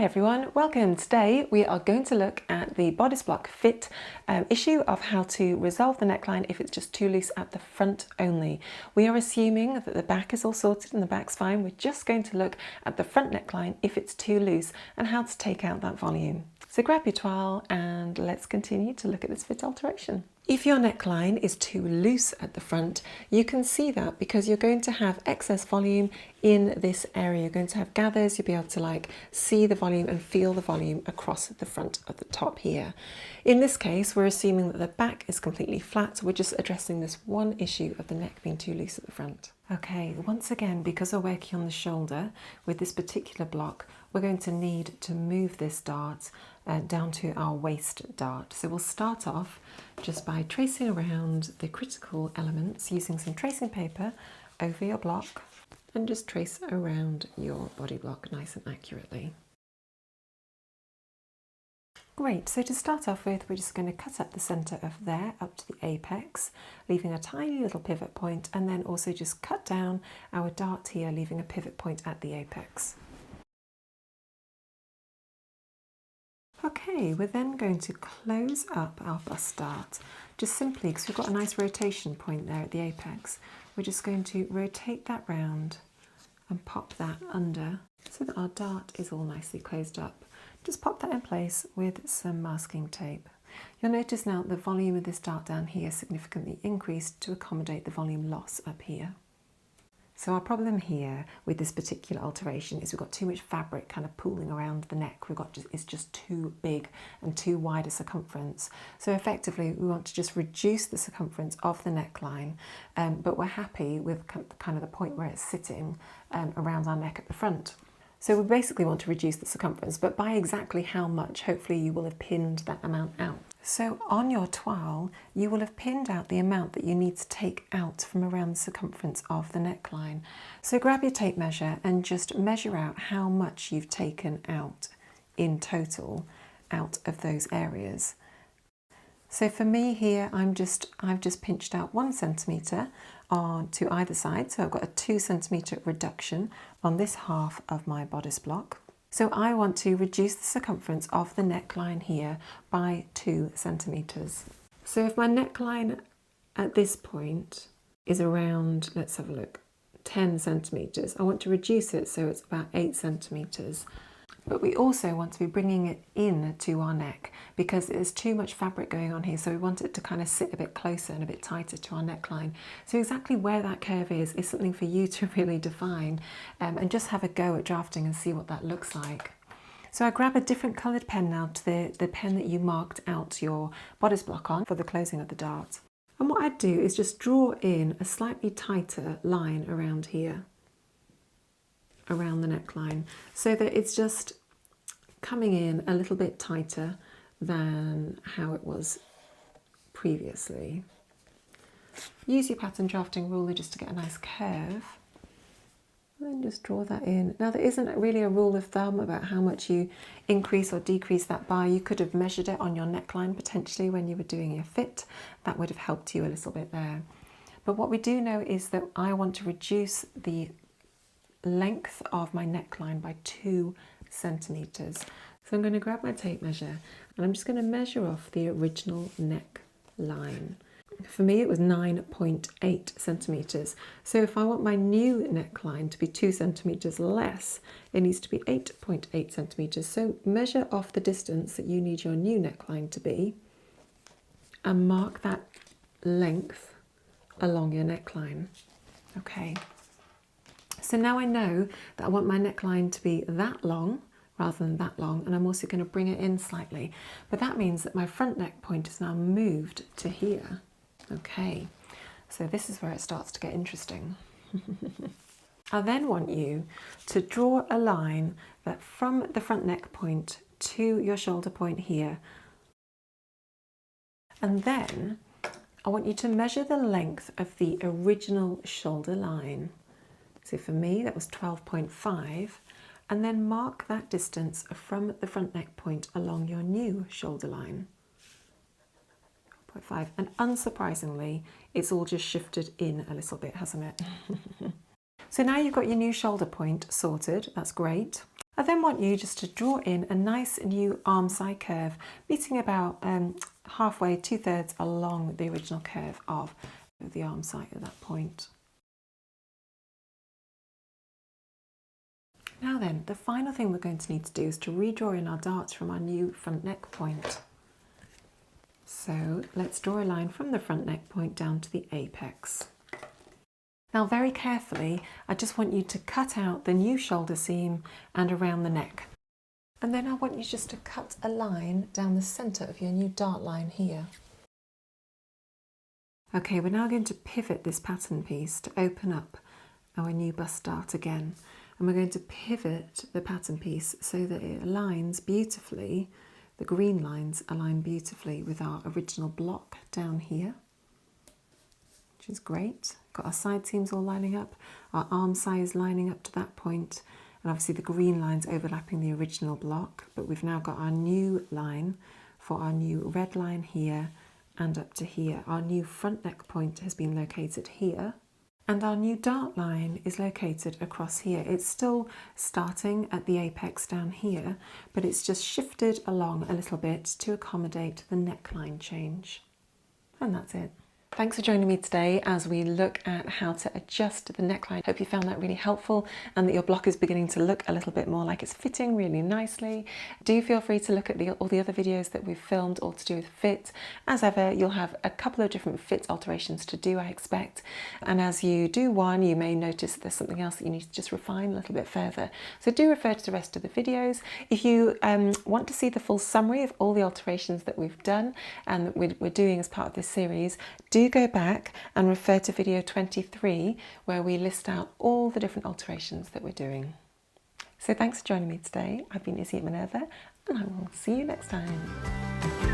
everyone, welcome. Today we are going to look at the bodice block fit issue of how to resolve the neckline if it's just too loose at the front only. We are assuming that the back is all sorted and the back's fine. We're just going to look at the front neckline if it's too loose and how to take out that volume. So grab your toile and let's continue to look at this fit alteration. If your neckline is too loose at the front, you can see that because you're going to have excess volume in this area. You're going to have gathers, you'll be able to see the volume and feel the volume across the front of the top here. In this case, we're assuming that the back is completely flat, so we're just addressing this one issue of the neck being too loose at the front. Okay, once again, because we're working on the shoulder with this particular block, we're going to need to move this dart down to our waist dart. So we'll start off just by tracing around the critical elements using some tracing paper over your block and just trace around your body block nice and accurately. Great, so to start off with, we're just going to cut up the centre of there up to the apex, leaving a tiny little pivot point, and then also just cut down our dart here, leaving a pivot point at the apex. Okay, we're then going to close up our bust dart, just simply because we've got a nice rotation point there at the apex. We're just going to rotate that round and pop that under so that our dart is all nicely closed up. Just pop that in place with some masking tape. You'll notice now the volume of this dart down here significantly increased to accommodate the volume loss up here. So our problem here with this particular alteration is we've got too much fabric kind of pooling around the neck. It's just too big and too wide a circumference. So effectively we want to just reduce the circumference of the neckline, but we're happy with kind of the point where it's sitting around our neck at the front. So we basically want to reduce the circumference, but by exactly how much, hopefully you will have pinned that amount out. So on your toile, you will have pinned out the amount that you need to take out from around the circumference of the neckline. So grab your tape measure and just measure out how much you've taken out in total out of those areas. So for me here, I've just pinched out 1 centimetre to either side. So I've got a 2 centimetre reduction on this half of my bodice block. So I want to reduce the circumference of the neckline here by 2 centimetres. So if my neckline at this point is around, let's have a look, 10 centimetres, I want to reduce it so it's about 8 centimetres. But we also want to be bringing it in to our neck because there's too much fabric going on here, so we want it to kind of sit a bit closer and a bit tighter to our neckline. So exactly where that curve is something for you to really define and just have a go at drafting and see what that looks like. So I grab a different coloured pen now to the pen that you marked out your bodice block on for the closing of the dart. And what I'd do is just draw in a slightly tighter line around here, around the neckline, so that it's just coming in a little bit tighter than how it was previously. Use your pattern drafting ruler just to get a nice curve and just draw that in. Now there isn't really a rule of thumb about how much you increase or decrease that by. You could have measured it on your neckline potentially when you were doing your fit. That would have helped you a little bit there. But what we do know is that I want to reduce the length of my neckline by 2 centimetres. So I'm going to grab my tape measure and I'm just going to measure off the original neck line. For me it was 9.8 centimetres. So if I want my new neckline to be 2 centimetres less, it needs to be 8.8 centimetres. So measure off the distance that you need your new neckline to be and mark that length along your neckline. Okay. So now I know that I want my neckline to be that long rather than that long, and I'm also going to bring it in slightly. But that means that my front neck point is now moved to here. Okay, so this is where it starts to get interesting. I then want you to draw a line that from the front neck point to your shoulder point here. And then I want you to measure the length of the original shoulder line. So for me, that was 12.5, and then mark that distance from the front neck point along your new shoulder line. 0.5, and unsurprisingly, it's all just shifted in a little bit, hasn't it? So now you've got your new shoulder point sorted, that's great. I then want you just to draw in a nice new arm side curve, meeting about halfway, 2/3 along the original curve of the arm side at that point. Now then, the final thing we're going to need to do is to redraw in our darts from our new front neck point. So let's draw a line from the front neck point down to the apex. Now very carefully, I just want you to cut out the new shoulder seam and around the neck. And then I want you just to cut a line down the centre of your new dart line here. Okay, we're now going to pivot this pattern piece to open up our new bust dart again. And we're going to pivot the pattern piece so that it aligns beautifully, the green lines align beautifully with our original block down here, which is great. Got our side seams all lining up, our arm size lining up to that point, and obviously the green lines overlapping the original block, but we've now got our new line for our new red line here and up to here. Our new front neck point has been located here, and our new dart line is located across here. It's still starting at the apex down here, but it's just shifted along a little bit to accommodate the neckline change. And that's it. Thanks for joining me today as we look at how to adjust the neckline. Hope you found that really helpful and that your block is beginning to look a little bit more like it's fitting really nicely. Do feel free to look at all the other videos that we've filmed all to do with fit. As ever, you'll have a couple of different fit alterations to do, I expect. And as you do one, you may notice that there's something else that you need to just refine a little bit further. So do refer to the rest of the videos. If you want to see the full summary of all the alterations that we've done and that we're doing as part of this series, do go back and refer to video 23 where we list out all the different alterations that we're doing. So thanks for joining me today. I've been Izzy at Minerva and I will see you next time.